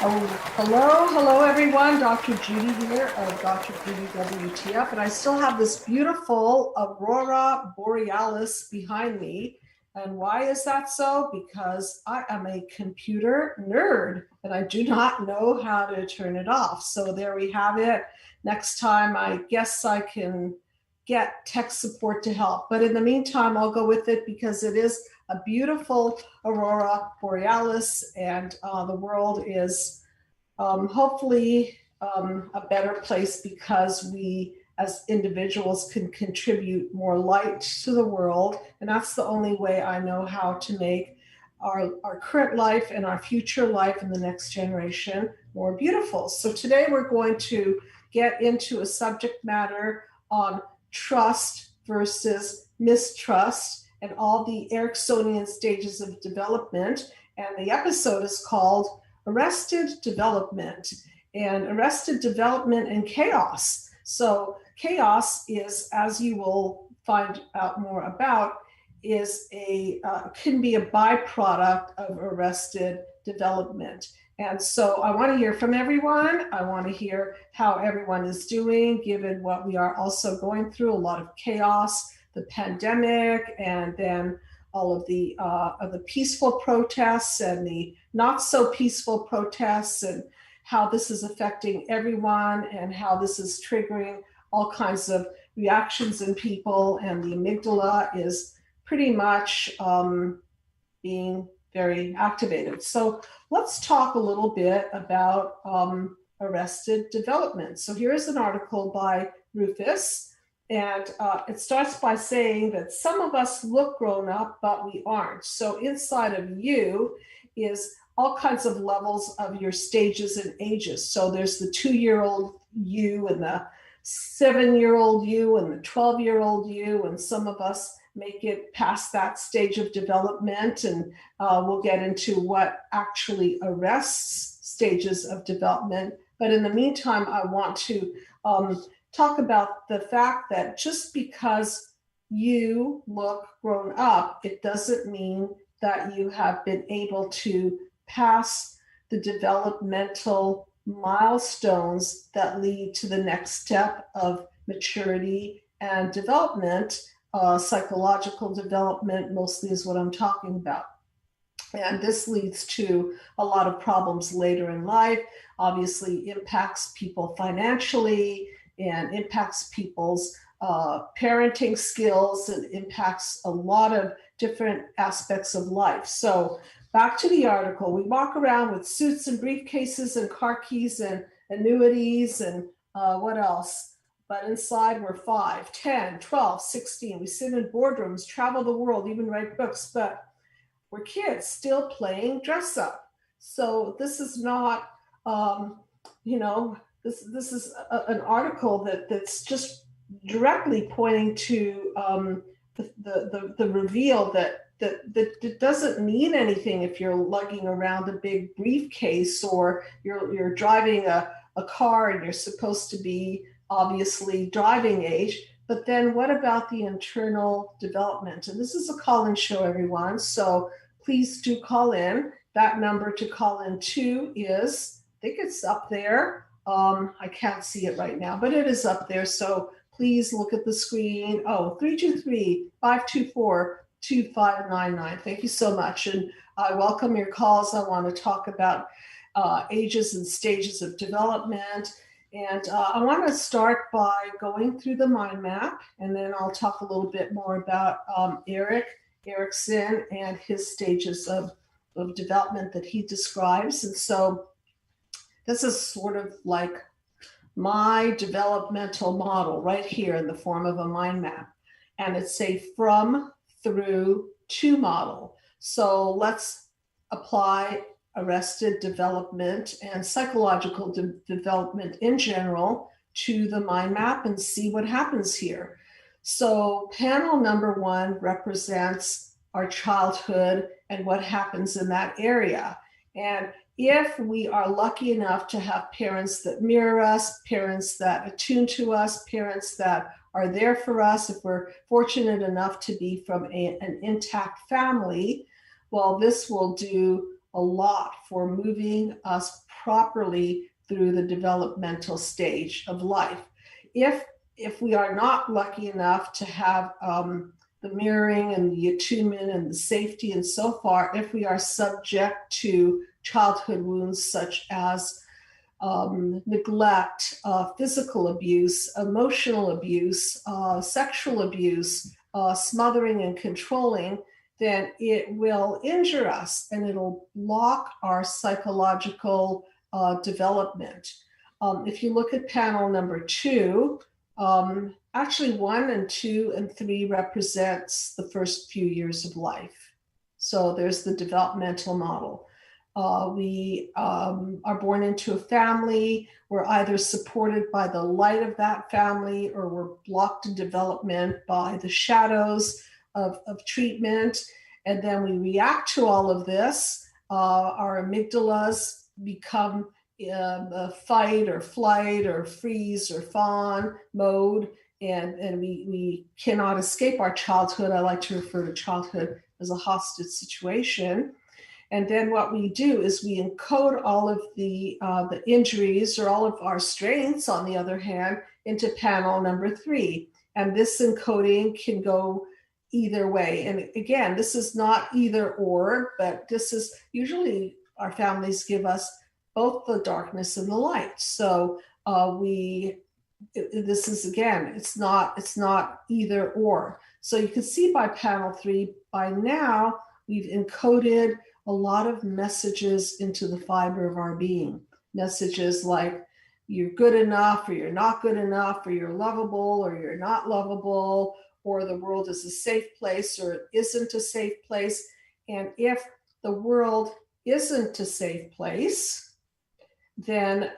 Hello, everyone. Dr. Judy here of Dr. Judy WTF, and I still have this beautiful Aurora Borealis behind me. And why is that so? Because I am a computer nerd and I do not know how to turn it off. So there we have it. Next time, I guess I can get tech support to help. But in the meantime, I'll go with it because it is a beautiful Aurora Borealis, and the world is hopefully a better place because we as individuals can contribute more light to the world. And that's the only way I know how to make our current life and our future life in the next generation more beautiful. So today we're going to get into a subject matter on trust versus mistrust and all the Ericksonian stages of development. And the episode is called Arrested Development and Chaos. So chaos is, as you will find out more about, is can be a byproduct of arrested development. And so I want to hear from everyone. I want to hear how everyone is doing, given what we are also going through, a lot of chaos, the pandemic, and then all of the peaceful protests and the not so peaceful protests, and how this is affecting everyone and how this is triggering all kinds of reactions in people. And the amygdala is pretty much being very activated. So let's talk a little bit about arrested development. So here's an article by Rufus, and it starts by saying that some of us look grown up, but we aren't. So inside of you is all kinds of levels of your stages and ages. So there's the 2-year-old you and the 7-year-old you and the 12-year-old you, and some of us make it past that stage of development, and we'll get into what actually arrests stages of development. But in the meantime, I want to talk about the fact that just because you look grown up, it doesn't mean that you have been able to pass the developmental milestones that lead to the next step of maturity and development. Psychological development mostly is what I'm talking about. And this leads to a lot of problems later in life, obviously impacts people financially and impacts people's parenting skills and impacts a lot of different aspects of life. So back to the article. We walk around with suits and briefcases and car keys and annuities and what else? But inside we're 5, 10, 12, 16. We sit in boardrooms, travel the world, even write books, but we're kids still playing dress up. So this is not, this is an article that's just directly pointing to the reveal that it doesn't mean anything if you're lugging around a big briefcase or you're driving a car and you're supposed to be obviously driving age. But then what about the internal development? And this is a call-in show, everyone. So please do call in. That number to call in to is, I think it's up there. I can't see it right now, but it is up there. So please look at the screen. 323-524-2599. Thank you so much. And I welcome your calls. I want to talk about ages and stages of development. And I want to start by going through the mind map, and then I'll talk a little bit more about Erickson and his stages of development that he describes. And so this is sort of like my developmental model right here in the form of a mind map. And it's a from, through, to model. So let's apply arrested development and psychological development in general to the mind map and see what happens here. So panel number 1 represents our childhood and what happens in that area. And if we are lucky enough to have parents that mirror us, parents that attune to us, parents that are there for us, if we're fortunate enough to be from an intact family, well, this will do a lot for moving us properly through the developmental stage of life. If we are not lucky enough to have the mirroring and the attunement and the safety and so far, if we are subject to childhood wounds such as neglect, physical abuse, emotional abuse, sexual abuse, smothering and controlling, then it will injure us and it'll block our psychological development. If you look at panel number 2, actually 1 and 2 and 3 represents the first few years of life. So there's the developmental model. We are born into a family. We're either supported by the light of that family or we're blocked in development by the shadows of treatment. And then we react to all of this. Our amygdalas become fight or flight or freeze or fawn mode. And we cannot escape our childhood. I like to refer to childhood as a hostage situation. And then what we do is we encode all of the injuries or all of our strengths, on the other hand, into panel number 3. And this encoding can go either way. And again, this is not either or, but this is usually our families give us both the darkness and the light. So this is, again, it's not either or. So you can see by panel 3, by now, we've encoded a lot of messages into the fiber of our being. Messages like you're good enough, or you're not good enough, or you're lovable, or you're not lovable, or the world is a safe place, or it isn't a safe place. And if the world isn't a safe place, then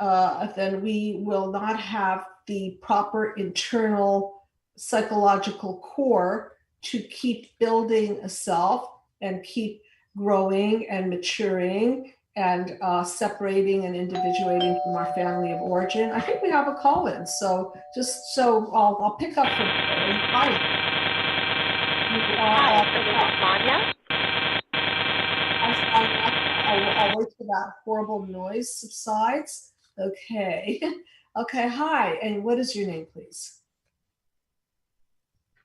we will not have the proper internal psychological core to keep building a self and keep growing and maturing and separating and individuating from our family of origin. I think we have a call in, so I'll pick up from hi. Hi, this is Sonia. I'll wait till that horrible noise subsides. Okay. Okay, hi. And what is your name, please?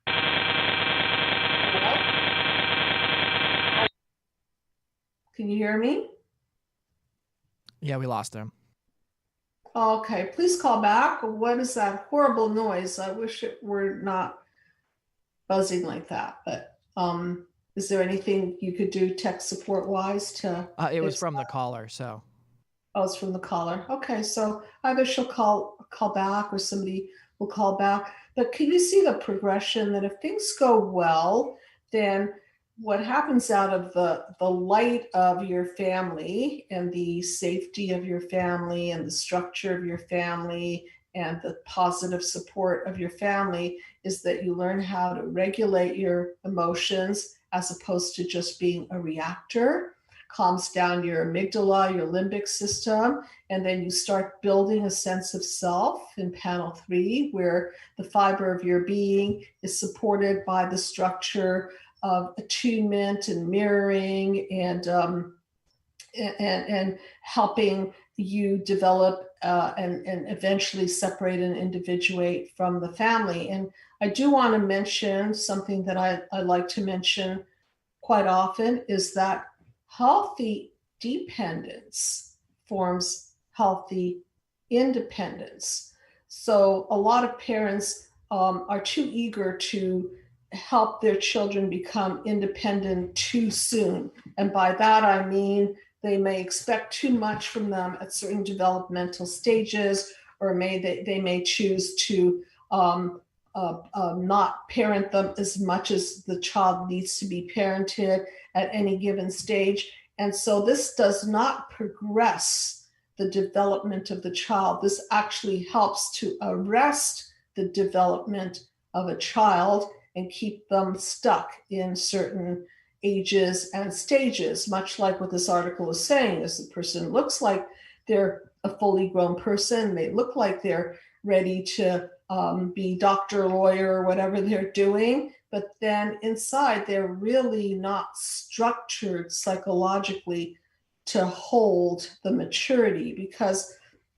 Hello? Can you hear me? Yeah, we lost him. Okay, please call back. What is that horrible noise? I wish it were not buzzing like that, but is there anything you could do tech support wise to? It was from the caller, so. Oh, it's from the caller. Okay, so either she'll call back or somebody will call back. But can you see the progression that if things go well, then what happens out of the light of your family and the safety of your family and the structure of your family and the positive support of your family is that you learn how to regulate your emotions as opposed to just being a reactor, calms down your amygdala, your limbic system, and then you start building a sense of self in panel 3, where the fiber of your being is supported by the structure of attunement and mirroring and helping you develop and eventually separate and individuate from the family. And I do want to mention something that I like to mention quite often is that healthy dependence forms healthy independence. So a lot of parents are too eager to help their children become independent too soon. And by that, I mean, they may expect too much from them at certain developmental stages, or they may choose to not parent them as much as the child needs to be parented at any given stage. And so this does not progress the development of the child. This actually helps to arrest the development of a child and keep them stuck in certain ages and stages, much like what this article is saying, is the person looks like they're a fully grown person, they look like they're ready to be doctor, lawyer, or whatever they're doing, but then inside they're really not structured psychologically to hold the maturity, because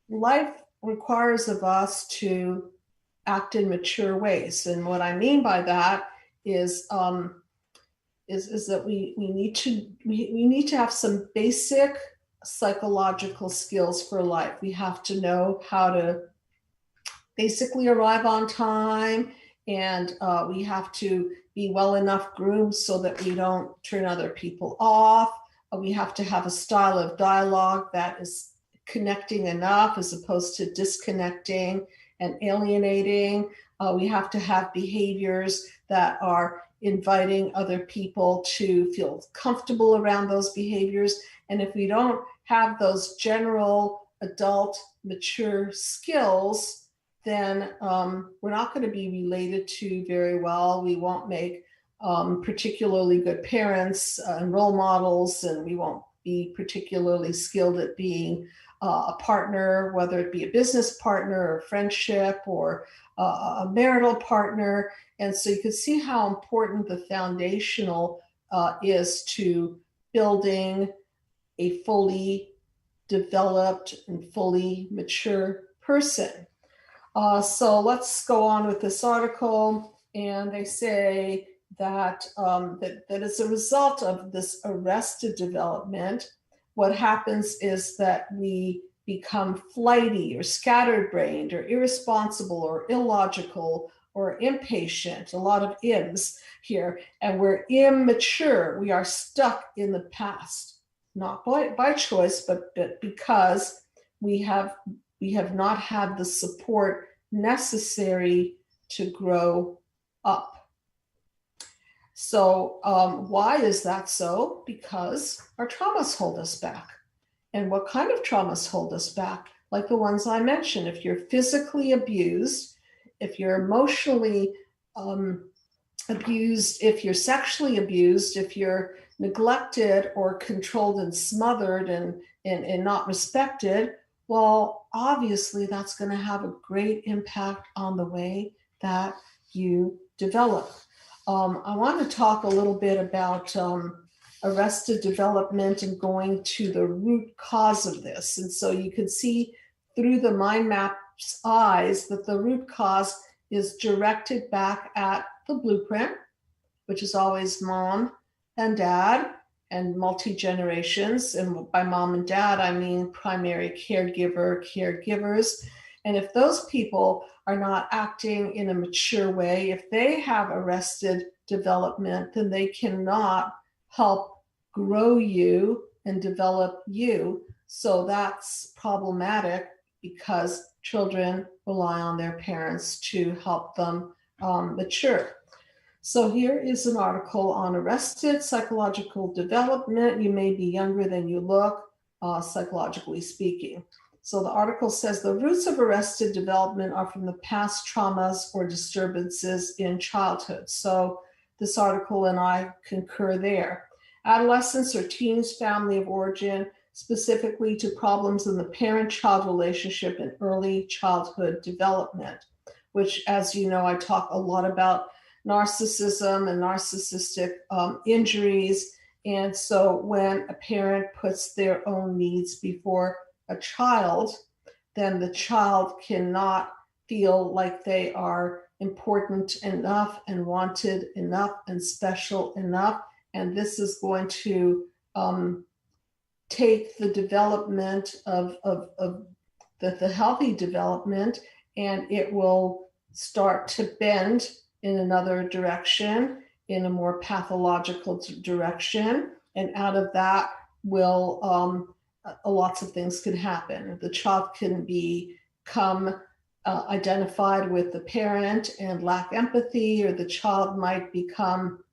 life requires of us to act in mature ways. And what I mean by that is that we need to have some basic psychological skills for life. We have to know how to basically arrive on time, and we have to be well enough groomed so that we don't turn other people off. We have to have a style of dialogue that is connecting enough as opposed to disconnecting and alienating. We have to have behaviors that are inviting other people to feel comfortable around those behaviors. And if we don't have those general adult mature skills, then we're not going to be related to very well. We won't make particularly good parents and role models, and we won't be particularly skilled at being a partner, whether it be a business partner or friendship or a marital partner. And so you can see how important the foundational is to building a fully developed and fully mature person. So let's go on with this article. And they say that as a result of this arrested development, what happens is that we become flighty or scatterbrained or irresponsible or illogical or impatient, a lot of ims here, and we're immature. We are stuck in the past, not by choice, but because we have not had the support necessary to grow up. So why is that so? Because our traumas hold us back. And what kind of traumas hold us back? Like the ones I mentioned. If you're physically abused, if you're emotionally abused, if you're sexually abused, if you're neglected or controlled and smothered and not respected, well, obviously that's going to have a great impact on the way that you develop. I want to talk a little bit about arrested development and going to the root cause of this. And so you can see through the mind map's eyes that the root cause is directed back at the blueprint, which is always mom and dad and multi-generations. And by mom and dad, I mean primary caregivers. And if those people are not acting in a mature way, if they have arrested development, then they cannot help grow you and develop you. So that's problematic because children rely on their parents to help them mature. So here is an article on arrested psychological development. You may be younger than you look, psychologically speaking. So the article says the roots of arrested development are from the past traumas or disturbances in childhood. So this article and I concur there. Adolescence or teens family of origin, specifically to problems in the parent-child relationship and early childhood development, which, as you know, I talk a lot about narcissism and narcissistic injuries. And so when a parent puts their own needs before a child, then the child cannot feel like they are important enough and wanted enough and special enough. And this is going to take the development of the healthy development, and it will start to bend in another direction, in a more pathological direction. And out of that will lots of things can happen. The child can become identified with the parent and lack empathy, or the child might become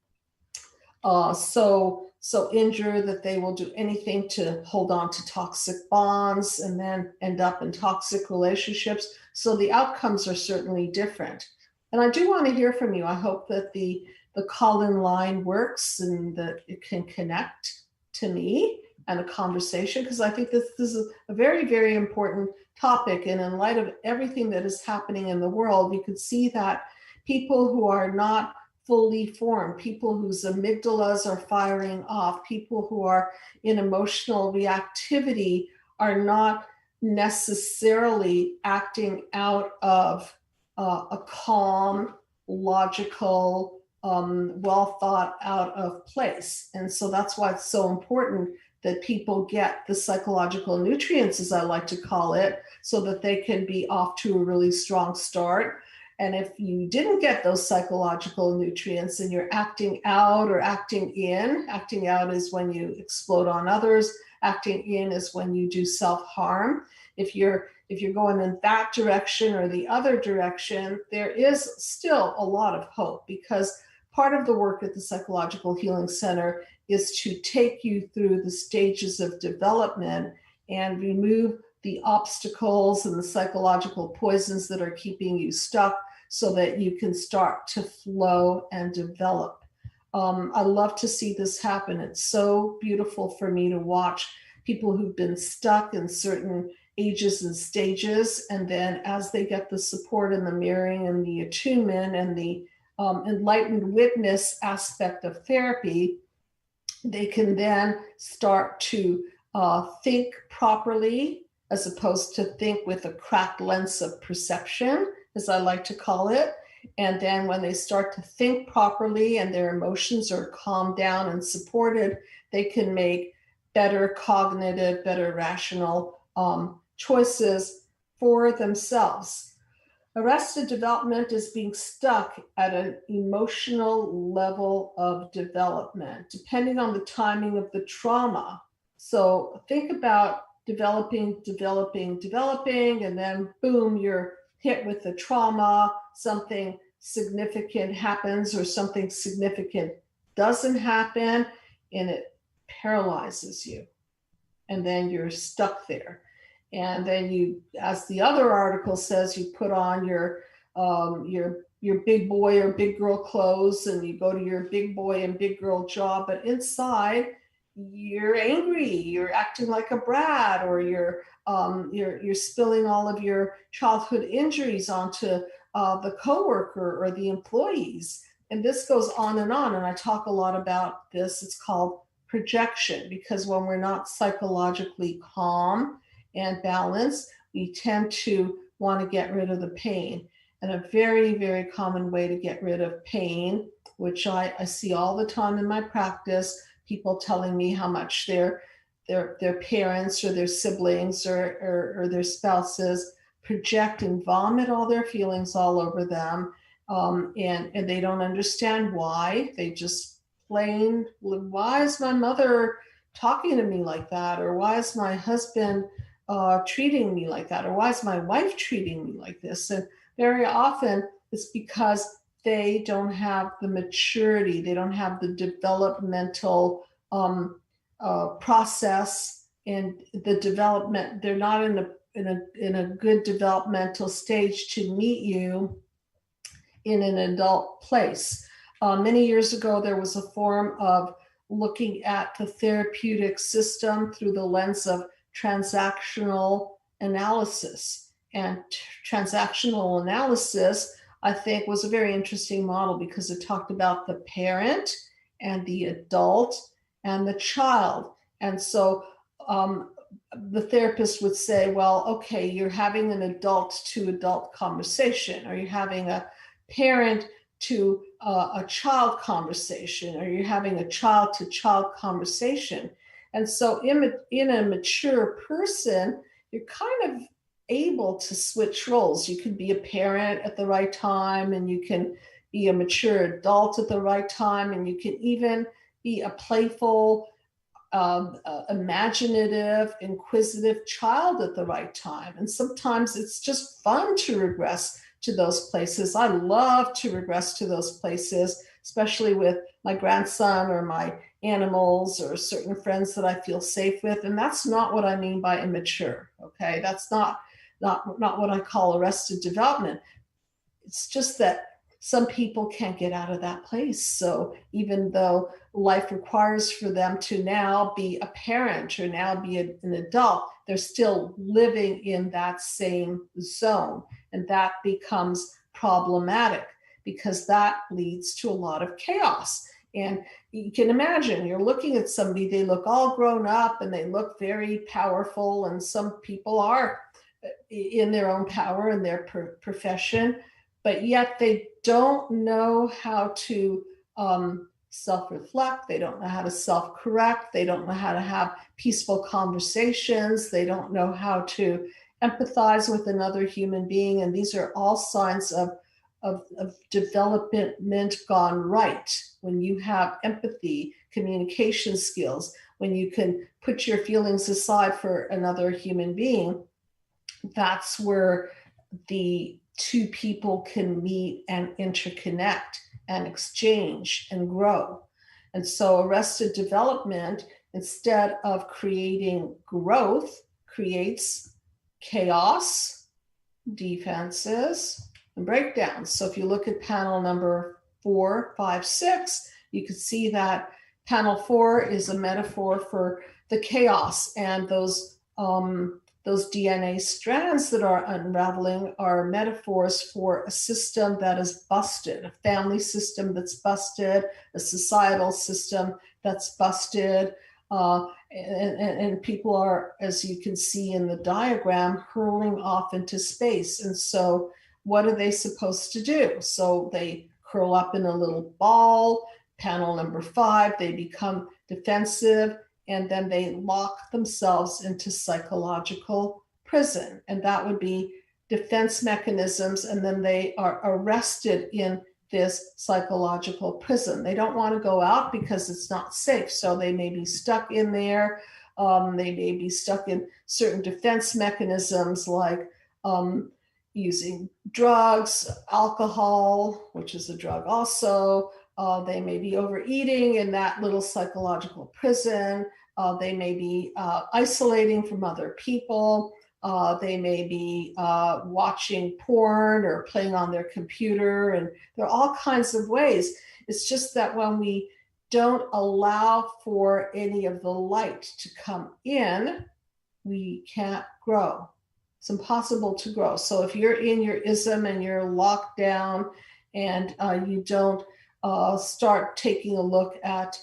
so injured that they will do anything to hold on to toxic bonds and then end up in toxic relationships. So the outcomes are certainly different. And I do want to hear from you. I hope that the call-in line works and that it can connect to me and a conversation, because I think this is a very, very important topic. And in light of everything that is happening in the world, you could see that people who are not fully formed, people whose amygdalas are firing off, people who are in emotional reactivity are not necessarily acting out of a calm, logical, well thought out of place. And so that's why it's so important that people get the psychological nutrients, as I like to call it, so that they can be off to a really strong start. And if you didn't get those psychological nutrients and you're acting out or acting in, acting out is when you explode on others, acting in is when you do self-harm. If you're going in that direction or the other direction, there is still a lot of hope, because part of the work at the Psychological Healing Center is to take you through the stages of development and remove the obstacles and the psychological poisons that are keeping you stuck so that you can start to flow and develop. I love to see this happen. It's so beautiful for me to watch people who've been stuck in certain ages and stages, and then as they get the support and the mirroring and the attunement and the enlightened witness aspect of therapy, they can then start to think properly, as opposed to think with a cracked lens of perception, as I like to call it. And then when they start to think properly and their emotions are calmed down and supported, they can make better cognitive, better rational choices for themselves. Arrested development is being stuck at an emotional level of development, depending on the timing of the trauma. So think about developing, and then boom, you're hit with the trauma, something significant happens or something significant doesn't happen, and it paralyzes you. And then you're stuck there. And then you, as the other article says, you put on your big boy or big girl clothes and you go to your big boy and big girl job, but inside you're angry, you're acting like a brat, or you're spilling all of your childhood injuries onto the coworker or the employees. And this goes on, and I talk a lot about this. It's called projection, because when we're not psychologically calm and balanced, we tend to want to get rid of the pain. And a very, very common way to get rid of pain, which I see all the time in my practice, people telling me how much their parents or their siblings or their spouses project and vomit all their feelings all over them. And they don't understand why. They just plain, why is my mother talking to me like that? Or why is my husband treating me like that? Or why is my wife treating me like this? And very often it's because they don't have the maturity, they don't have the developmental process and the development. They're not in a good developmental stage to meet you in an adult place. Many years ago, there was a form of looking at the therapeutic system through the lens of transactional analysis. And transactional analysis, I think, was a very interesting model because it talked about the parent and the adult and the child. And so the therapist would say, well, okay, you're having an adult to adult conversation, or you're having a parent to a child conversation, or you're having a child to child conversation. And so in a mature person, you're kind of able to switch roles. You can be a parent at the right time, and you can be a mature adult at the right time, and you can even be a playful, imaginative, inquisitive child at the right time. And sometimes it's just fun to regress to those places. I love to regress to those places, especially with my grandson or my animals or certain friends that I feel safe with. And that's not what I mean by immature. Okay, that's not what I call arrested development. It's just that some people can't get out of that place. So even though life requires for them to now be a parent or now be an adult, they're still living in that same zone. And that becomes problematic because that leads to a lot of chaos. And you can imagine you're looking at somebody, they look all grown up and they look very powerful. And some people are in their own power in their profession, but yet they don't know how to self-reflect. They don't know how to self-correct. They don't know how to have peaceful conversations. They don't know how to empathize with another human being. And these are all signs of development gone right. When you have empathy, communication skills, when you can put your feelings aside for another human being, that's where the two people can meet and interconnect and exchange and grow. And so arrested development, instead of creating growth, creates chaos, defenses, and breakdowns. So if you look at panel number 4, 5, 6, you can see that panel 4 is a metaphor for the chaos, and those DNA strands that are unraveling are metaphors for a system that is busted, a family system that's busted, a societal system that's busted. And people are, as you can see in the diagram, hurling off into space. And so what are they supposed to do? So they curl up in a little ball. Panel number 5, they become defensive, and then they lock themselves into psychological prison. And that would be defense mechanisms. And then they are arrested in this psychological prison. They don't want to go out because it's not safe. So they may be stuck in there. They may be stuck in certain defense mechanisms like using drugs, alcohol, which is a drug also. They may be overeating in that little psychological prison. They may be isolating from other people. They may be watching porn or playing on their computer. And there are all kinds of ways. It's just that when we don't allow for any of the light to come in, we can't grow. It's impossible to grow. So if you're in your ism and you're locked down and you don't start taking a look at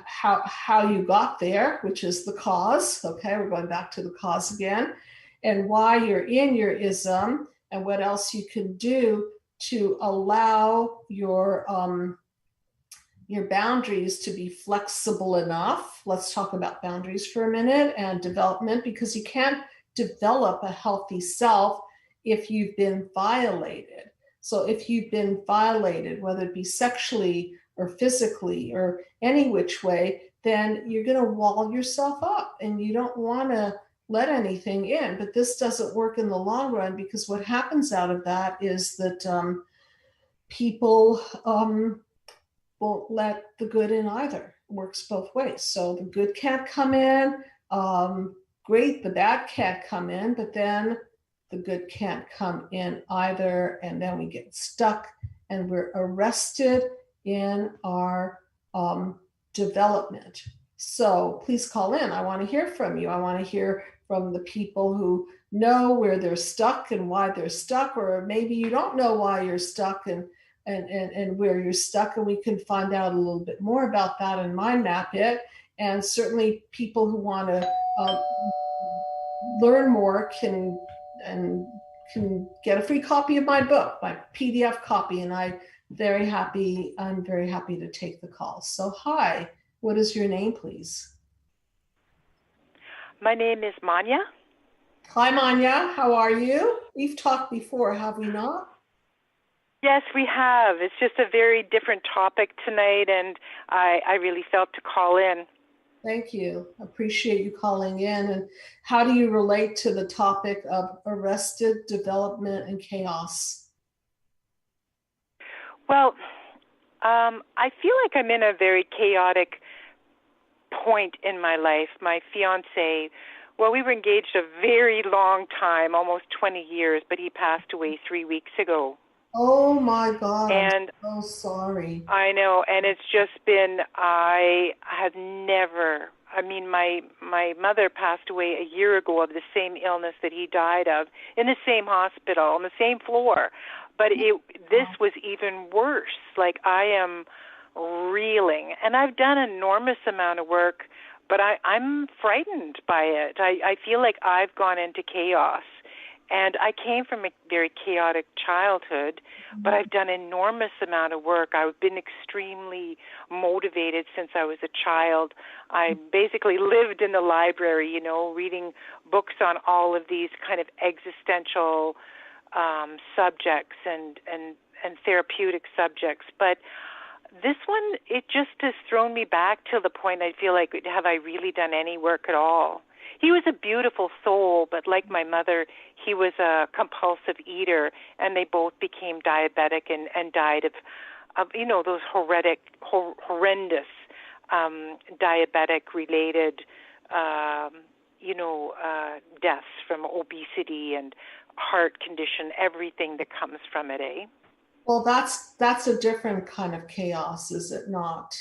how you got there, which is the cause. Okay, we're going back to the cause again, and why you're in your ism, and what else you can do to allow your boundaries to be flexible enough. Let's talk about boundaries for a minute and development, because you can't develop a healthy self if you've been violated. So if you've been violated, whether it be sexually or physically or any which way, then you're going to wall yourself up and you don't want to let anything in. But this doesn't work in the long run, because what happens out of that is that people won't let the good in either. It works both ways. So the good can't come in. Great, the bad can't come in, but then the good can't come in either. And then we get stuck and we're arrested in our development. So please call in. I want to hear from you. I want to hear from the people who know where they're stuck and why they're stuck, or maybe you don't know why you're stuck and where you're stuck, and we can find out a little bit more about that and mind map it. And certainly people who want to learn more can get a free copy of my book, my PDF copy, and I'm very happy to take the call. So hi, what is your name, please? My name is Manya. Hi, Manya. How are you? We've talked before, have we not? Yes, we have. It's just a very different topic tonight, and I really felt to call in. Thank you. Appreciate you calling in. And how do you relate to the topic of arrested development and chaos? Well, I feel like I'm in a very chaotic point in my life. My fiancé, well, we were engaged a very long time, almost 20 years, but he passed away 3 weeks ago. Oh my God, and I'm so sorry. I know, and it's just been, I have never, I mean, my mother passed away a year ago of the same illness that he died of, in the same hospital, on the same floor. But this was even worse. Like, I am reeling, and I've done an enormous amount of work, but I'm frightened by it. I feel like I've gone into chaos. And I came from a very chaotic childhood, but I've done an enormous amount of work. I've been extremely motivated since I was a child. I basically lived in the library, you know, reading books on all of these kind of existential subjects and therapeutic subjects. But this one, it just has thrown me back to the point I feel like, have I really done any work at all? He was a beautiful soul, but like my mother, he was a compulsive eater, and they both became diabetic and died of you know, those horrendous diabetic-related, deaths from obesity and heart condition, everything that comes from it, eh? Well, that's a different kind of chaos, is it not?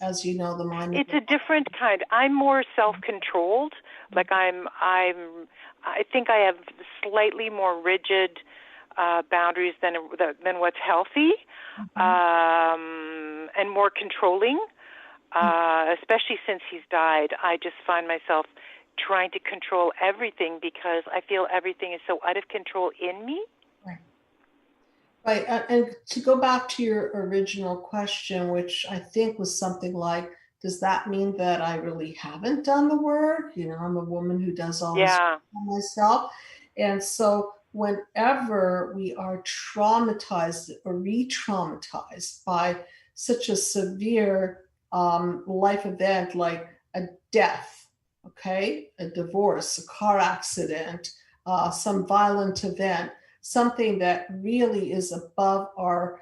As you know, the mind. It's a different kind. I'm more self-controlled. Like I think I have slightly more rigid boundaries than what's healthy, and more controlling. Especially since he's died, I just find myself trying to control everything because I feel everything is so out of control in me. Right, and to go back to your original question, which I think was something like, does that mean that I really haven't done the work? You know, I'm a woman who does all this Yeah. for myself. And so whenever we are traumatized or re-traumatized by such a severe life event like a death, okay, a divorce, a car accident, some violent event, something that really is above our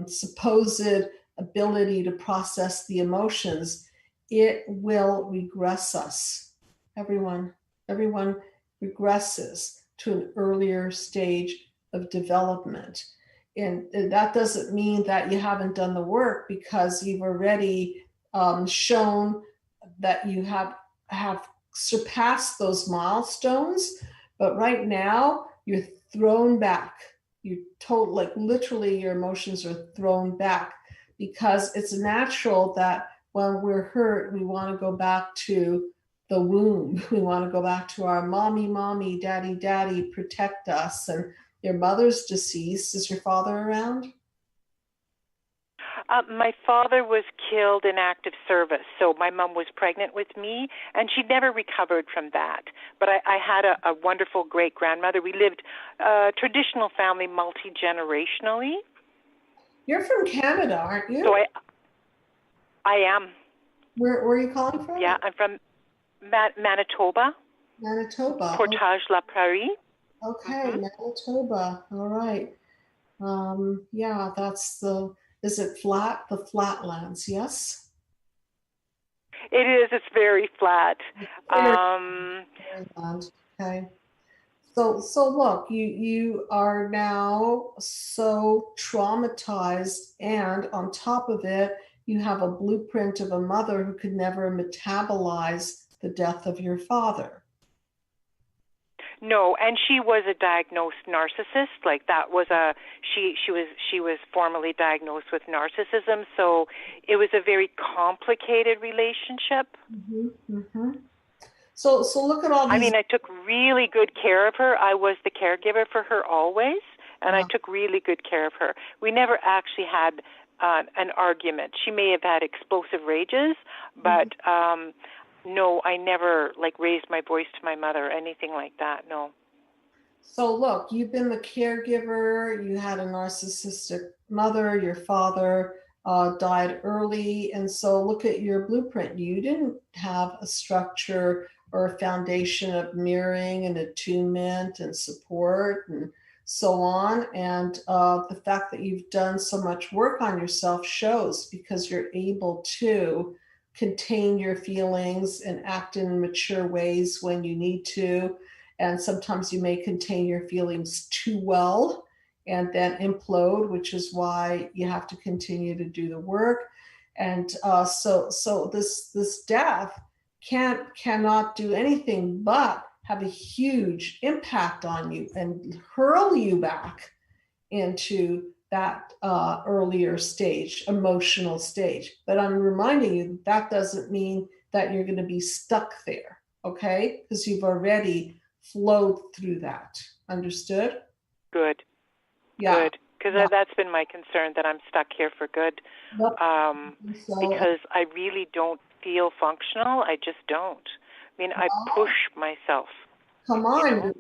supposed ability to process the emotions, it will regress us. Everyone regresses to an earlier stage of development. And that doesn't mean that you haven't done the work, because you've already shown that you have surpassed those milestones. But right now, you're thrown back. You told, like, literally your emotions are thrown back, because it's natural that when we're hurt, we want to go back to the womb. We want to go back to our mommy, daddy, protect us. And your mother's deceased. Is your father around? My father was killed in active service, so my mom was pregnant with me, and she never recovered from that. But I had a wonderful great-grandmother. We lived traditional family, multi-generationally. You're from Canada, aren't you? So I am. Where are you calling from? Yeah, I'm from Manitoba. Manitoba. Portage-la-Prairie. Okay, Manitoba. All right. Yeah, that's is it flat? The flatlands, yes? It is. It's very flat. Very flat. Okay. So look, you are now so traumatized, and on top of it, you have a blueprint of a mother who could never metabolize the death of your father. No, and she was a diagnosed narcissist. Like, that was she was formally diagnosed with narcissism. So it was a very complicated relationship. Mm-hmm, mm-hmm. So look at all these. I mean, I took really good care of her. I was the caregiver for her always, and I took really good care of her. We never actually had an argument. She may have had explosive rages, but no, I never raised my voice to my mother or anything like that. No. So look, you've been the caregiver. You had a narcissistic mother. Your father died early, and so look at your blueprint. You didn't have a structure or a foundation of mirroring and attunement and support and so on. And the fact that you've done so much work on yourself shows, because you're able to contain your feelings and act in mature ways when you need to. And sometimes you may contain your feelings too well and then implode, which is why you have to continue to do the work. And so this death cannot do anything but have a huge impact on you and hurl you back into that earlier stage, emotional stage. But I'm reminding you that doesn't mean that you're going to be stuck there, okay? Because you've already flowed through that. Understood? Good. Yeah. Good. Because that's been my concern, that I'm stuck here for good. Yep. Because I really don't feel functional. I just don't. I mean, I push myself. Come on,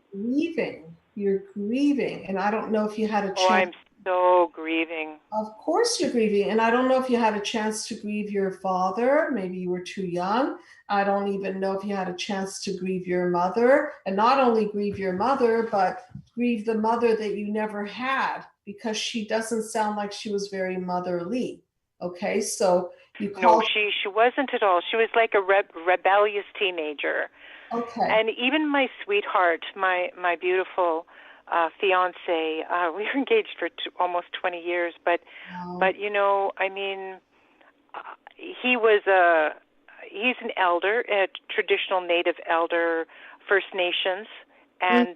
You're grieving. And I don't know if you had a chance. Oh, I'm so grieving. Of course you're grieving. And I don't know if you had a chance to grieve your father. Maybe you were too young. I don't even know if you had a chance to grieve your mother. And not only grieve your mother, but grieve the mother that you never had, because she doesn't sound like she was very motherly. Okay, so you call. No, she wasn't at all. She was like a rebellious teenager. Okay. And even my sweetheart, my beautiful fiance, we were engaged for almost 20 years, but you know, I mean, he's an elder, a traditional Native elder, First Nations, and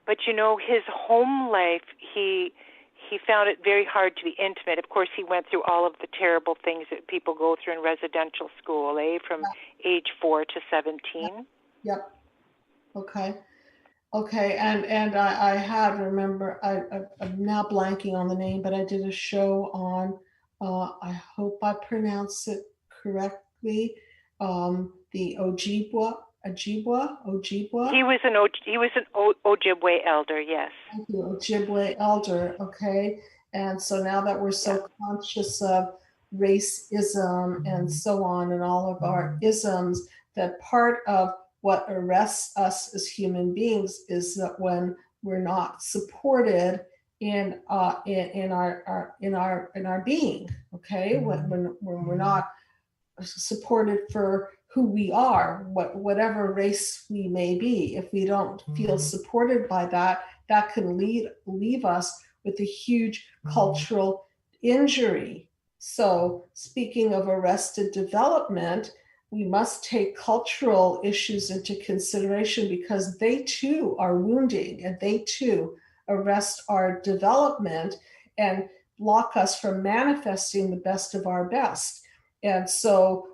but you know, his home life, he found it very hard to be intimate. Of course, he went through all of the terrible things that people go through in residential school, from age 4 to 17. Yep. Okay. And I had, remember, I'm now blanking on the name, but I did a show on, I hope I pronounce it correctly, the Ojibwa. He was an Ojibwe elder, yes. Thank you, Ojibwe elder. Okay. And so now that we're so conscious of racism and so on, and all of our isms, that part of what arrests us as human beings is that when we're not supported in our being, okay, when we're not supported for who we are, whatever race we may be, if we don't feel supported by that, that can leave us with a huge cultural injury. So speaking of arrested development, we must take cultural issues into consideration, because they too are wounding, and they too arrest our development and block us from manifesting the best of our best. And so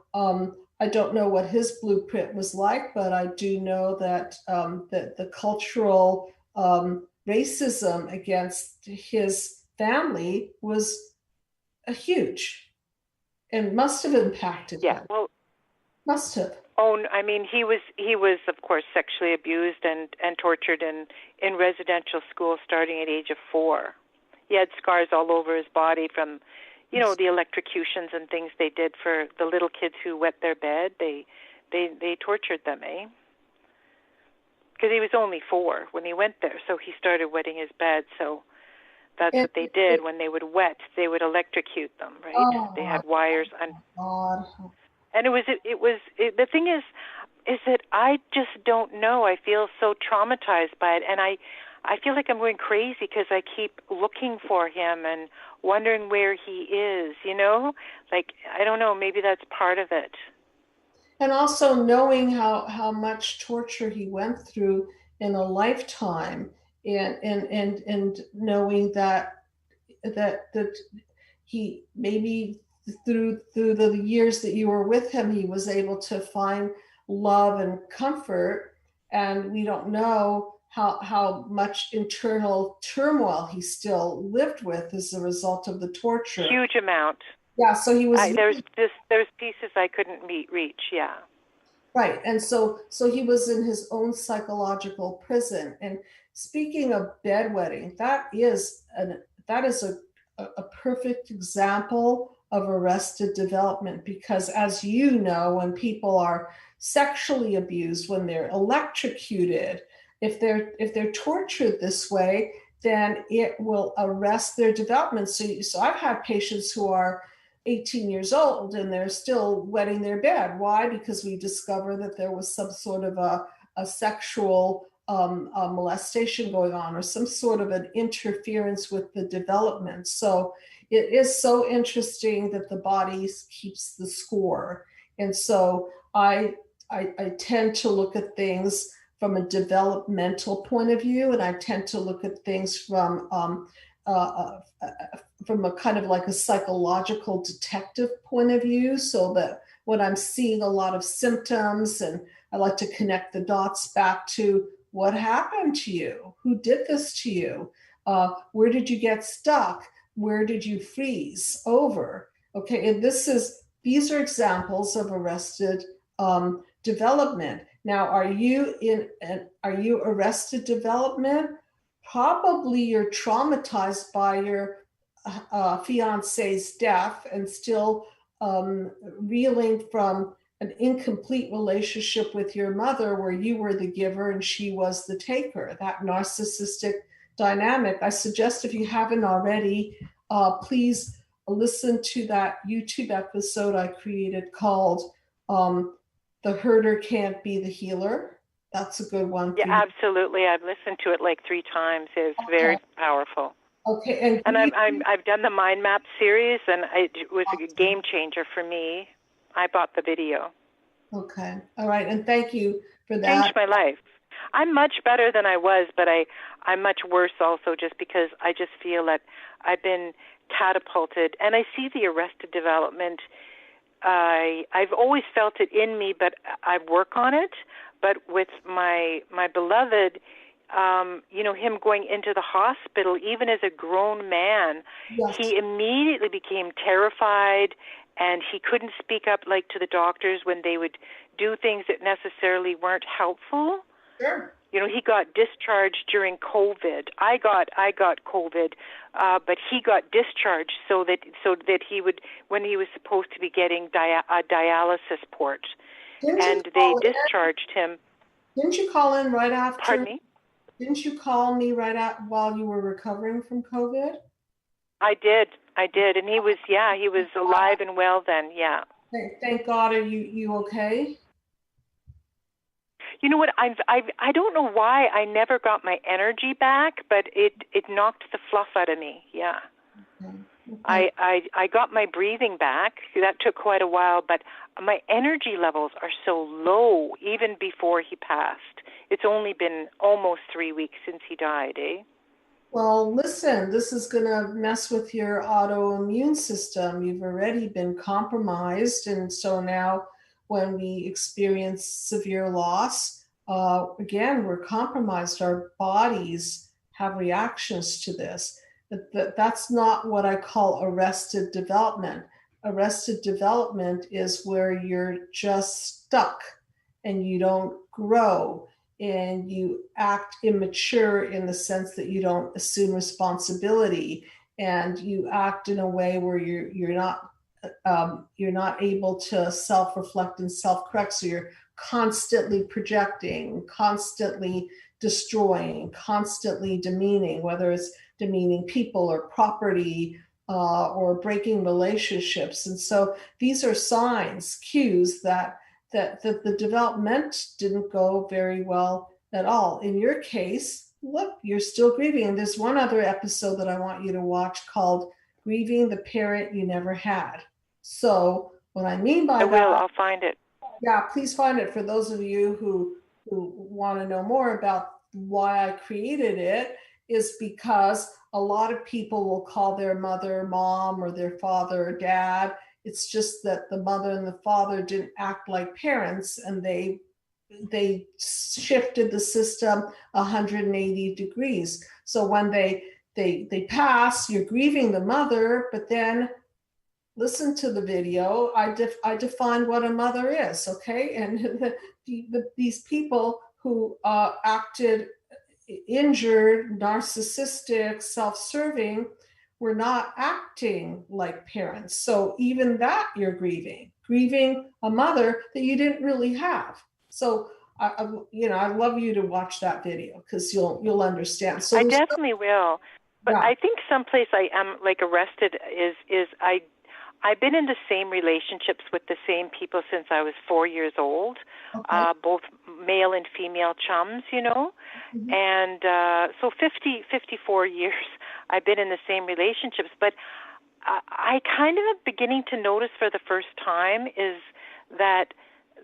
I don't know what his blueprint was like, but I do know that that the cultural racism against his family was huge, and must have impacted him. Well, must have. Oh, I mean, he was of course sexually abused and tortured in residential school starting at age of 4. He had scars all over his body from, you know, the electrocutions and things they did for the little kids who wet their bed. They tortured them, because he was only 4 when he went there, so he started wetting his bed. So that's what they did. When they would wet, they would electrocute them, right? Oh, they had wires God. And the thing is that I just don't know. I feel so traumatized by it, and I feel like I'm going crazy because I keep looking for him and wondering where he is, you know? Like, I don't know, maybe that's part of it. And also knowing how much torture he went through in a lifetime, and knowing that he maybe through the years that you were with him, he was able to find love and comfort, and we don't know how much internal turmoil he still lived with as a result of the torture. Huge amount. Yeah, so he was. There's pieces I couldn't reach. Yeah. Right, and so he was in his own psychological prison. And speaking of bedwetting, that is a perfect example of arrested development, because, as you know, when people are sexually abused, when they're electrocuted, if they're tortured this way, then it will arrest their development. So I've had patients who are 18 years old and they're still wetting their bed. Why? Because we discover that there was some sort of a sexual molestation going on, or some sort of an interference with the development. So it is so interesting that the body keeps the score. And so I tend to look at things from a developmental point of view, and I tend to look at things from a kind of like a psychological detective point of view, so that when I'm seeing a lot of symptoms, and I like to connect the dots back to what happened to you, who did this to you, where did you get stuck, where did you freeze over? Okay, and these are examples of arrested development. Now, are you arrested development? Probably you're traumatized by your fiance's death and still reeling from an incomplete relationship with your mother where you were the giver and she was the taker, that narcissistic dynamic. I suggest, if you haven't already, please listen to that YouTube episode I created called The Herder Can't Be the Healer. That's a good one. Yeah, absolutely. I've listened to it like 3 times. It's very powerful. Okay. And I've done the Mind Map series, and it was a game changer for me. I bought the video. Okay. All right. And thank you for that. Changed my life. I'm much better than I was, but I'm much worse also, just because I just feel that I've been catapulted. And I see the arrested development. I've always felt it in me, but I work on it. But with my beloved, him going into the hospital, even as a grown man, Yes. He immediately became terrified, and he couldn't speak up like to the doctors when they would do things that necessarily weren't helpful. Sure. He got discharged during COVID. I got COVID, but he got discharged so that he would, when he was supposed to be getting a dialysis port, and they discharged him. Didn't you call in right after? Pardon me? Didn't you call me while you were recovering from COVID? I did, and he was alive and well then. Yeah. Thank God. Are you okay? You know what? I don't know why I never got my energy back, but it knocked the fluff out of me. Yeah. Okay. I got my breathing back. That took quite a while, but my energy levels are so low even before he passed. It's only been almost 3 weeks since he died, eh? Well, listen, this is going to mess with your autoimmune system. You've already been compromised, and so now when we experience severe loss, again, we're compromised. Our bodies have reactions to this. But that's not what I call arrested development. Arrested development is where you're just stuck and you don't grow and you act immature in the sense that you don't assume responsibility, and you act in a way where you're not able to self-reflect and self-correct. So you're constantly projecting, constantly destroying, constantly demeaning, whether it's demeaning people or property or breaking relationships. And so these are signs, cues that the development didn't go very well at all. In your case, look, you're still grieving. And there's one other episode that I want you to watch called Grieving the Parent You Never Had. So what I mean by that, I'll find it. Yeah, please find it. For those of you who want to know more about why I created it, is because a lot of people will call their mother mom or their father dad. It's just that the mother and the father didn't act like parents, and they shifted the system 180 degrees. So when they pass, you're grieving the mother, but then listen to the video. I define what a mother is, okay? And these people who acted injured, narcissistic, self-serving, were not acting like parents. So even that you're grieving a mother that you didn't really have. So I love you to watch that video because you'll understand. So I definitely will. But yeah. I think someplace I am like arrested is I've been in the same relationships with the same people since I was 4 years old, okay. Both male and female chums, mm-hmm. And so 54 years I've been in the same relationships. But I kind of am beginning to notice for the first time is that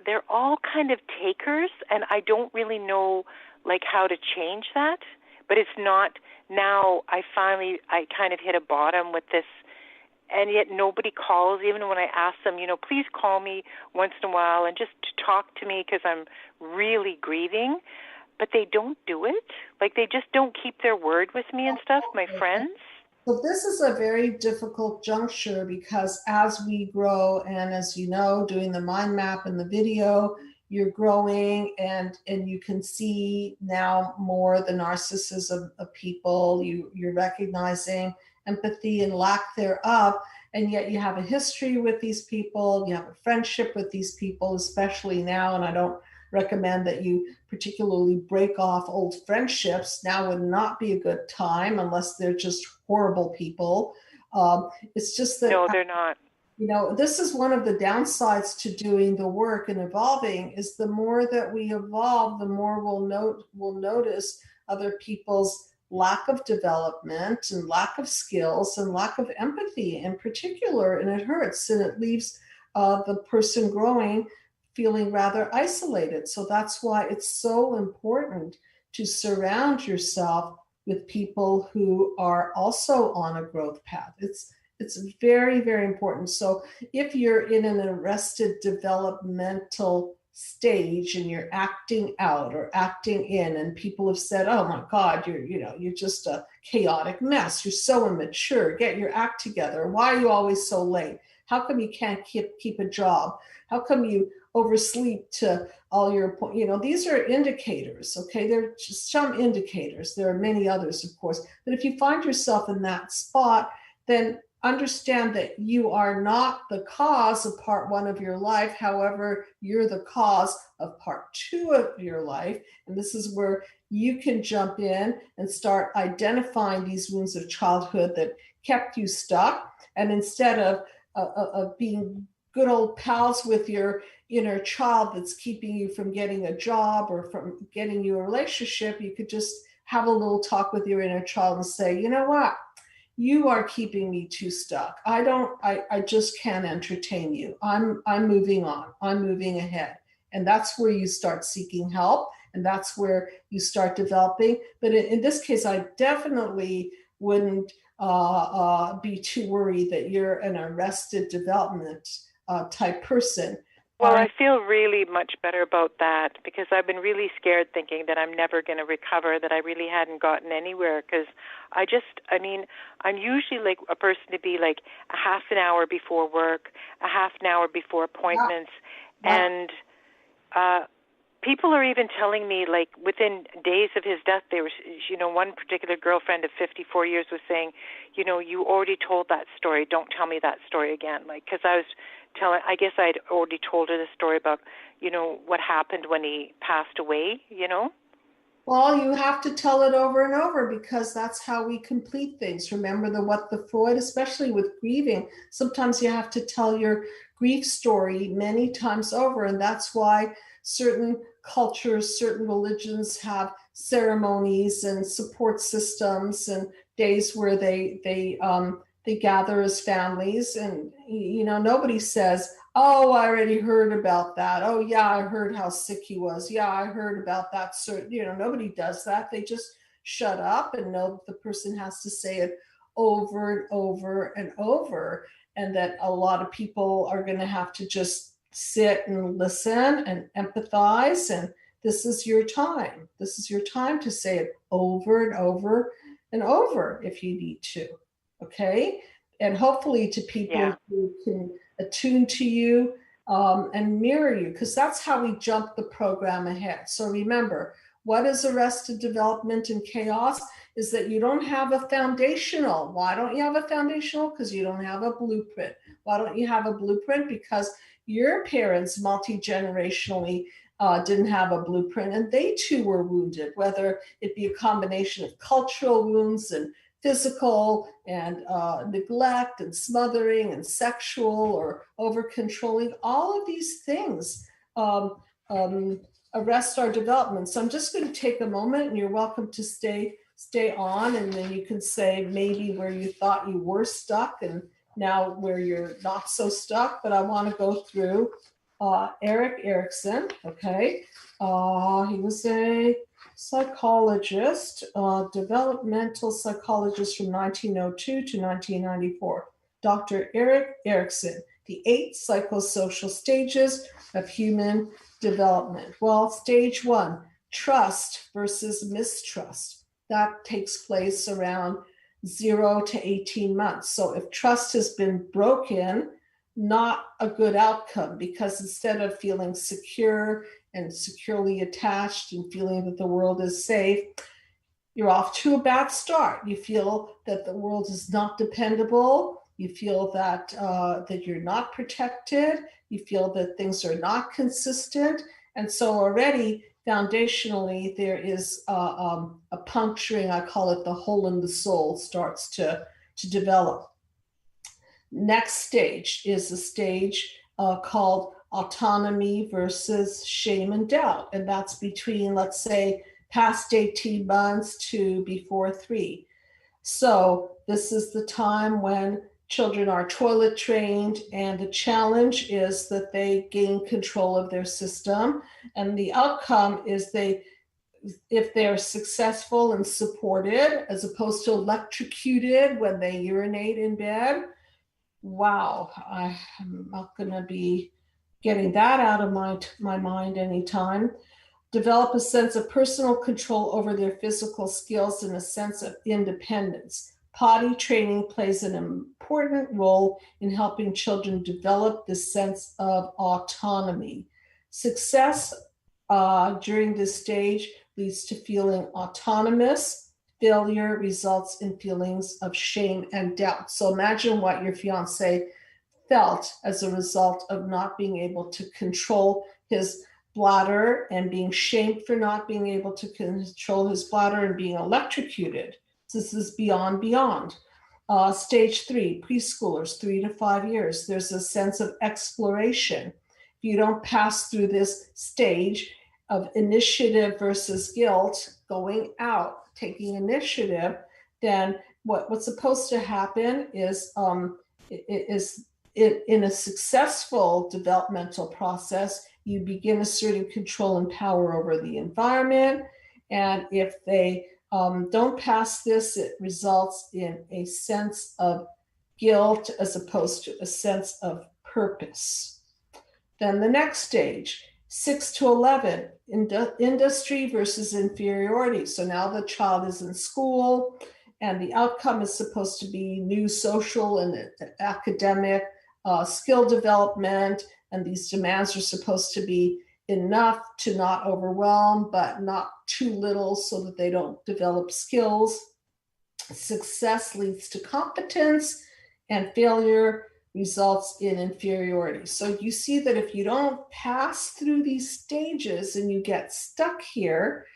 they're all kind of takers, and I don't really know like how to change that. But it's not now. I kind of hit a bottom with this, and yet nobody calls, even when I ask them, please call me once in a while and just to talk to me because I'm really grieving. But they don't do it. Like they just don't keep their word with me and stuff, my friends. So this is a very difficult juncture because as we grow, and as you know, doing the mind map and the video, you're growing and you can see now more the narcissism of people. You're recognizing empathy and lack thereof, and yet you have a history with these people, you have a friendship with these people, especially now, and I don't recommend that you particularly break off old friendships. Now would not be a good time unless they're just horrible people. It's just that— No, they're not. This is one of the downsides to doing the work and evolving, is the more that we evolve, the more we'll notice other people's lack of development and lack of skills and lack of empathy in particular, and it hurts, and it leaves the person growing feeling rather isolated. So that's why it's so important to surround yourself with people who are also on a growth path. It's very, very important. So if you're in an arrested developmental stage and you're acting out or acting in, and people have said, oh my God, you're just a chaotic mess. You're so immature. Get your act together. Why are you always so late? How come you can't keep a job? How come you oversleep to all your, these are indicators, okay? They're just some indicators. There are many others, of course. But if you find yourself in that spot, then understand that you are not the cause of part one of your life. However, you're the cause of part two of your life. And this is where you can jump in and start identifying these wounds of childhood that kept you stuck. And instead of being good old pals with your inner child that's keeping you from getting a job or from getting you a relationship, you could just have a little talk with your inner child and say, you know what? You are keeping me too stuck. I just can't entertain you. I'm moving on. I'm moving ahead. And that's where you start seeking help. And that's where you start developing. But in this case, I definitely wouldn't be too worried that you're an arrested development type person. Well, I feel really much better about that because I've been really scared thinking that I'm never going to recover, that I really hadn't gotten anywhere because I'm usually like a person to be like a half an hour before work, a half an hour before appointments, and people are even telling me, like, within days of his death, they were, one particular girlfriend of 54 years was saying, you already told that story. Don't tell me that story again. Like, because I guess I'd already told her the story about, what happened when he passed away, Well, you have to tell it over and over because that's how we complete things. Remember what the Freud, especially with grieving, sometimes you have to tell your grief story many times over. And that's why certain cultures, certain religions have ceremonies and support systems and days where they gather as families. And, nobody says, oh, I already heard about that. Oh, yeah, I heard how sick he was. Yeah, I heard about that. So, nobody does that. They just shut up and know that the person has to say it over and over and over. And that a lot of people are going to have to just sit and listen and empathize. And this is your time. This is your time to say it over and over and over if you need to. Okay? And hopefully to people who can attune to you and mirror you, because that's how we jump the program ahead. So remember, what is arrested development and chaos is that you don't have a foundational. Why don't you have a foundational? Because you don't have a blueprint. Why don't you have a blueprint? Because your parents multi-generationally didn't have a blueprint and they too were wounded, whether it be a combination of cultural wounds and physical and neglect and smothering and sexual or over controlling. All of these things arrest our development. So I'm just going to take a moment, and you're welcome to stay on, and then you can say maybe where you thought you were stuck and now where you're not so stuck. But I want to go through Erickson, okay. He was a psychologist, developmental psychologist from 1902 to 1994. Dr. Erickson, the 8 psychosocial stages of human development. Well, stage 1, trust versus mistrust. That takes place around 0 to 18 months. So if trust has been broken, not a good outcome, because instead of feeling secure and securely attached and feeling that the world is safe, you're off to a bad start. You feel that the world is not dependable. You feel that that you're not protected. You feel that things are not consistent. And so already foundationally, there is a puncturing, I call it the hole in the soul, starts to develop. Next stage is a stage called autonomy versus shame and doubt. And that's between, let's say, past 18 months to before 3. So this is the time when children are toilet trained, and the challenge is that they gain control of their system. And the outcome is if they're successful and supported, as opposed to electrocuted when they urinate in bed, wow, I'm not going to be getting that out of my mind anytime. Develop a sense of personal control over their physical skills and a sense of independence. Potty training plays an important role in helping children develop this sense of autonomy. Success during this stage leads to feeling autonomous. Failure results in feelings of shame and doubt. So imagine what your fiance felt as a result of not being able to control his bladder and being shamed for not being able to control his bladder and being electrocuted. This is beyond. Stage 3, preschoolers, 3 to 5 years. There's a sense of exploration. If you don't pass through this stage of initiative versus guilt, going out, taking initiative, then what's supposed to happen is in a successful developmental process, you begin asserting control and power over the environment. And if they don't pass this, it results in a sense of guilt as opposed to a sense of purpose. Then the next stage, 6 to 11, industry versus inferiority. So now the child is in school, and the outcome is supposed to be new social and academic skill development, and these demands are supposed to be enough to not overwhelm, but not too little so that they don't develop skills. Success leads to competence, and failure results in inferiority. So you see that if you don't pass through these stages and you get stuck here,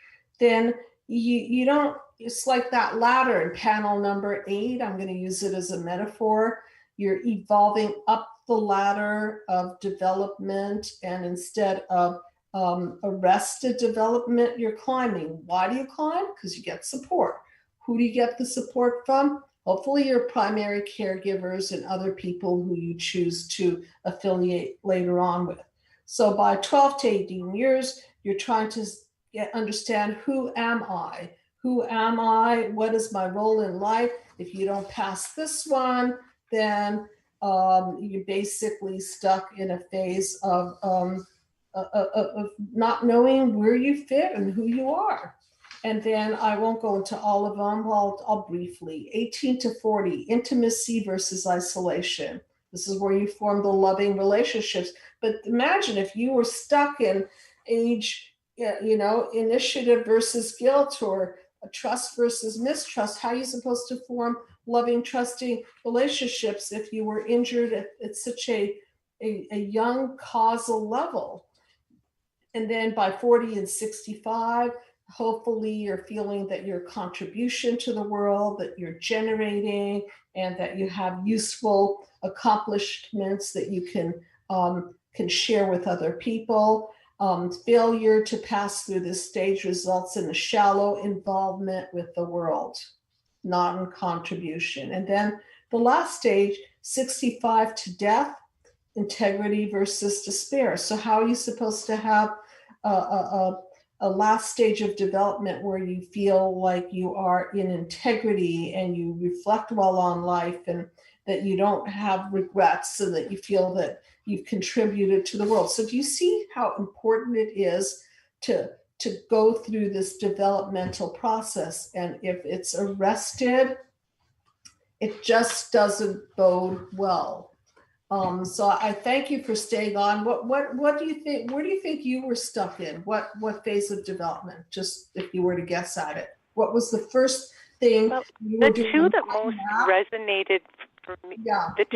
then you don't, it's like that ladder in panel number 8. I'm going to use it as a metaphor. You're evolving up the ladder of development, and instead of arrested development, you're climbing. Why do you climb? Because you get support. Who do you get the support from? Hopefully your primary caregivers and other people who you choose to affiliate later on with. So by 12 to 18 years, you're trying to understand, who am I? Who am I? What is my role in life? If you don't pass this one, then you're basically stuck in a phase of not knowing where you fit and who you are. And then I won't go into all of them. I'll briefly. 18 to 40, intimacy versus isolation. This is where you form the loving relationships. But imagine if you were stuck in age, initiative versus guilt, or trust versus mistrust. How are you supposed to form loving, trusting relationships if you were injured at such a young causal level? And then by 40 and 65, hopefully you're feeling that your contribution to the world, that you're generating, and that you have useful accomplishments that you can share with other people. Failure to pass through this stage results in a shallow involvement with the world, non-contribution. And then the last stage, 65 to death, integrity versus despair. So how are you supposed to have a last stage of development where you feel like you are in integrity and you reflect well on life and that you don't have regrets and that you feel that you've contributed to the world? So do you see how important it is to go through this developmental process? And if it's arrested, it just doesn't bode well. So I thank you for staying on. What do you think? Where do you think you were stuck in? What phase of development? Just if you were to guess at it, what was the first thing you were doing? The two that most resonated for me,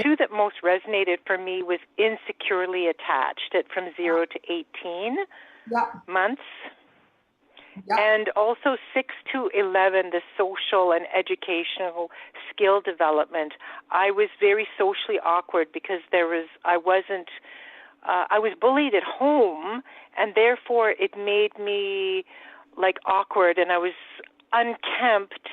two that most resonated for me was insecurely attached at from 0 to 18 months. And also 6 to 11, the social and educational skill development. I was very socially awkward because I was bullied at home, and therefore it made me like awkward, and I was unkempt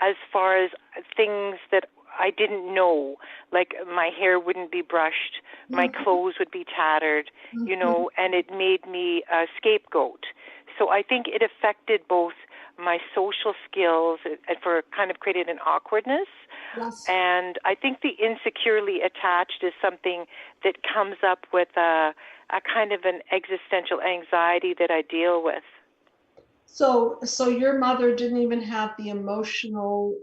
as far as things that I didn't know, like my hair wouldn't be brushed, my clothes would be tattered, and it made me a scapegoat. So I think it affected both my social skills and for kind of created an awkwardness. Yes. And I think the insecurely attached is something that comes up with a kind of an existential anxiety that I deal with. So your mother didn't even have the emotional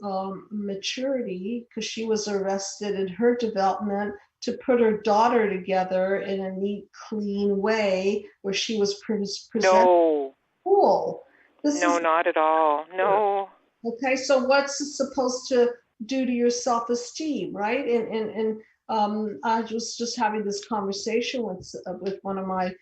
maturity, because she was arrested in her development, to put her daughter together in a neat, clean way where she was presented. No. Cool. No, not at all. No. Okay, so what's it supposed to do to your self-esteem, right? And I was just having this conversation with one of my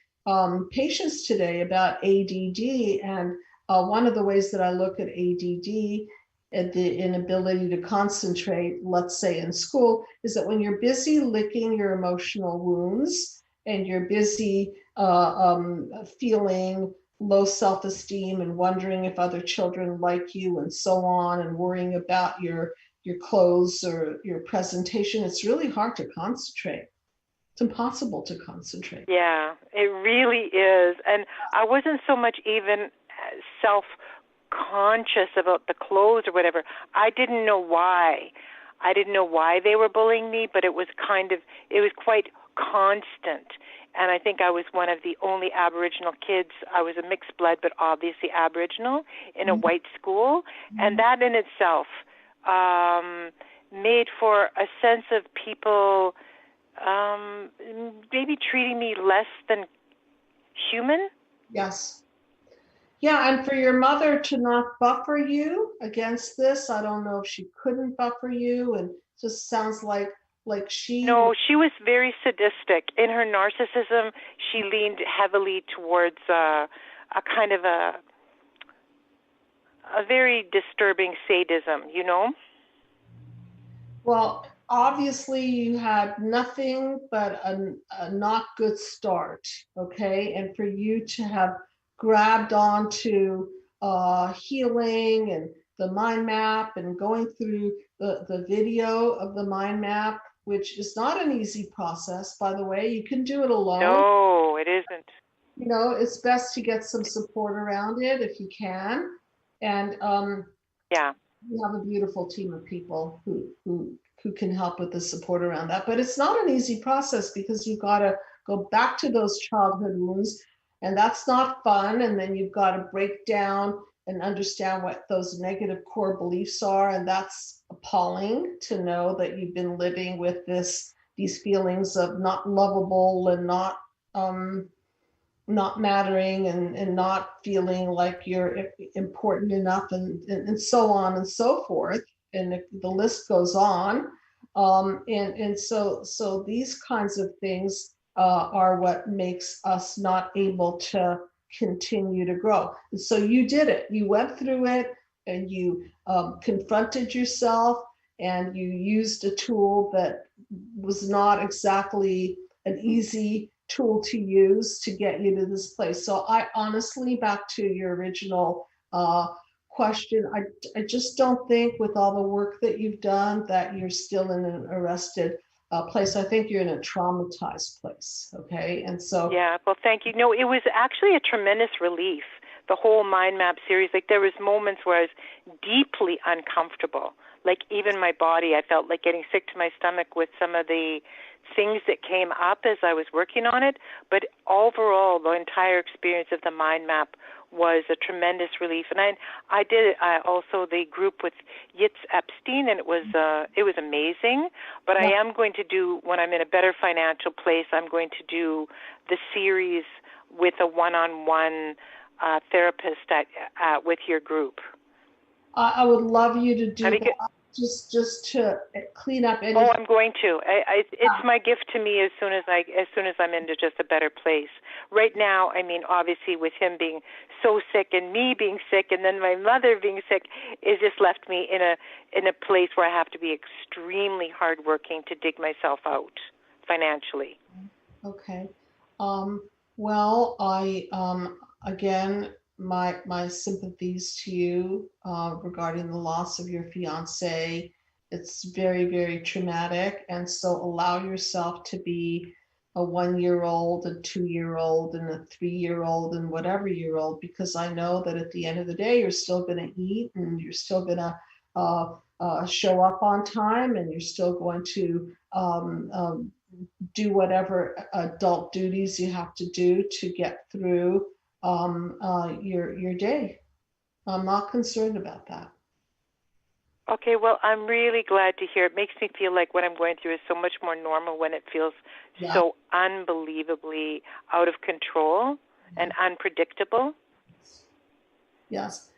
patients today about ADD, and one of the ways that I look at ADD and the inability to concentrate, let's say in school, is that when you're busy licking your emotional wounds and you're busy feeling low self-esteem and wondering if other children like you and so on, and worrying about your clothes or your presentation, it's really hard to concentrate. It's impossible to concentrate. Yeah, it really is. And I wasn't so much even self-conscious about the clothes or whatever. I didn't know why. I didn't know why they were bullying me, but it was quite constant. And I think I was one of the only Aboriginal kids. I was a mixed blood, but obviously Aboriginal in a white school. And that in itself made for a sense of people maybe treating me less than human. Yes. Yeah, and for your mother to not buffer you against this, I don't know if she couldn't buffer you, and just sounds like she... No, she was very sadistic. In her narcissism, she leaned heavily towards a kind of a very disturbing sadism, Well, obviously you had nothing but a not good start, okay? And for you to have grabbed onto healing and the mind map and going through the video of the mind map, which is not an easy process, by the way. You can do it alone. No, it isn't. It's best to get some support around it if you can. And you have a beautiful team of people who can help with the support around that. But it's not an easy process, because you've got to go back to those childhood wounds, and that's not fun. And then you've got to break down and understand what those negative core beliefs are. And that's appalling to know that you've been living with these feelings of not lovable and not mattering and not feeling like you're important enough and so on and so forth. And the list goes on. And so these kinds of things are what makes us not able to continue to grow. And so you did it. You went through it, and you confronted yourself, and you used a tool that was not exactly an easy tool to use to get you to this place. So I honestly, back to your original question, I just don't think, with all the work that you've done, that you're still in an arrested place. I think you're in a traumatized place. Okay. And so, Yeah, well, thank you. No, it was actually a tremendous relief. The whole mind map series, like there was moments where I was deeply uncomfortable. Like even my body, I felt like getting sick to my stomach with some of the things that came up as I was working on it. But overall, the entire experience of the mind map was a tremendous relief. And I did also the group with Yitz Epstein, and it was amazing. But I am going to do, when I'm in a better financial place, I'm going to do the series with a one-on-one therapist with your group. I would love you to do that, just to clean up anything. Oh, I'm going to. It's my gift to me as soon as I'm into just a better place. Right now, I mean, obviously with him being so sick and me being sick and then my mother being sick, it just left me in a place where I have to be extremely hardworking to dig myself out financially. Okay. Well, again, my sympathies to you regarding the loss of your fiance. It's very, very traumatic. And so allow yourself to be a 1-year-old, a 2-year-old, and a 3-year-old, and whatever year old, because I know that at the end of the day, you're still going to eat and you're still going to show up on time, and you're still going to do whatever adult duties you have to do to get through your day. I'm not concerned about that. Okay, well, I'm really glad to hear. It makes me feel like what I'm going through is so much more normal when it feels so unbelievably out of control and unpredictable. Yes.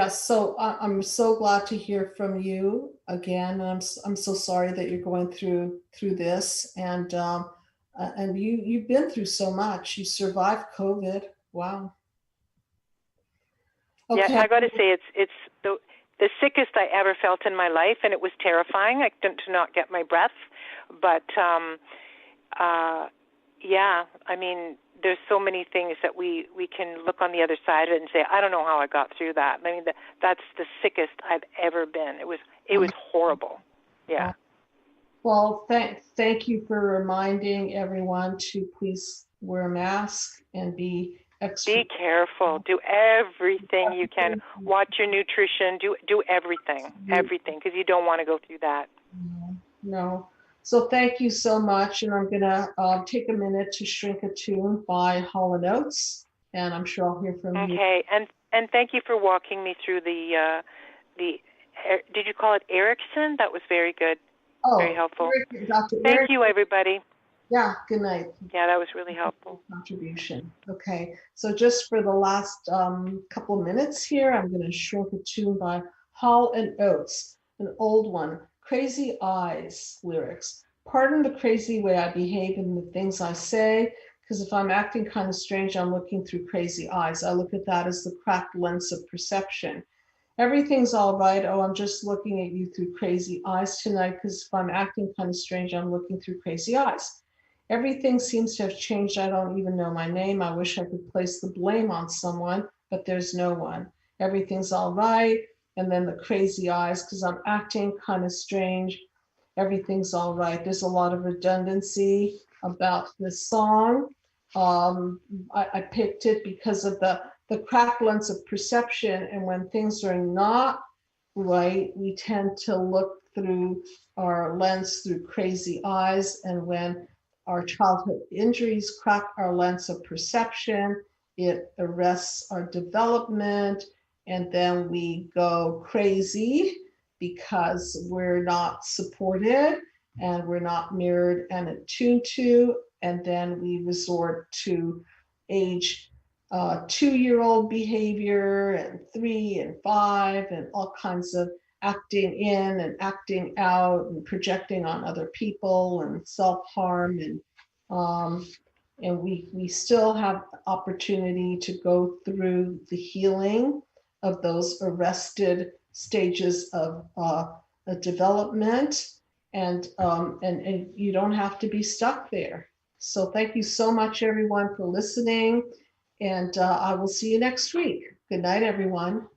So I'm so glad to hear from you again. I'm so sorry that you're going through this, and you've been through so much. You survived COVID. Wow. Okay. Yeah, I got to say it's the sickest I ever felt in my life, and it was terrifying. I didn't to not get my breath, but yeah, I mean, there's so many things that we can look on the other side of it and say, I don't know how I got through that. I mean, that's the sickest I've ever been. It was horrible. Yeah. Well, thank you for reminding everyone to please wear a mask and be extra. Be careful. Do everything you can. Watch your nutrition. Do everything, because you don't want to go through that. No. So thank you so much, and I'm gonna take a minute to Shrink a Tune by Hall & Oates, and I'm sure I'll hear from you. Okay, and thank you for walking me through the did you call it Erickson? That was very good. Oh, very helpful. Dr. Thank you, everybody. Yeah, good night. Yeah, that was really helpful. Contribution. Okay, so just for the last couple of minutes here, I'm going to Shrink a Tune by Hall & Oates, an old one. Crazy Eyes lyrics. Pardon the crazy way I behave and the things I say, because if I'm acting kind of strange, I'm looking through crazy eyes. I look at that as the cracked lens of perception. Everything's all right. Oh, I'm just looking at you through crazy eyes tonight, because if I'm acting kind of strange, I'm looking through crazy eyes. Everything seems to have changed. I don't even know my name. I wish I could place the blame on someone, but there's no one. Everything's all right. And then the crazy eyes, because I'm acting kind of strange. Everything's all right. There's a lot of redundancy about this song. I picked it because of the cracked lens of perception. And when things are not right, we tend to look through our lens through crazy eyes. And when our childhood injuries crack our lens of perception, it arrests our development, and then we go crazy because we're not supported and we're not mirrored and attuned to, and then we resort to age 2-year-old behavior and 3 and 5 and all kinds of acting in and acting out and projecting on other people and self-harm, and we still have opportunity to go through the healing of those arrested stages of development, and you don't have to be stuck there. So thank you so much, everyone, for listening, and I will see you next week. Good night, everyone.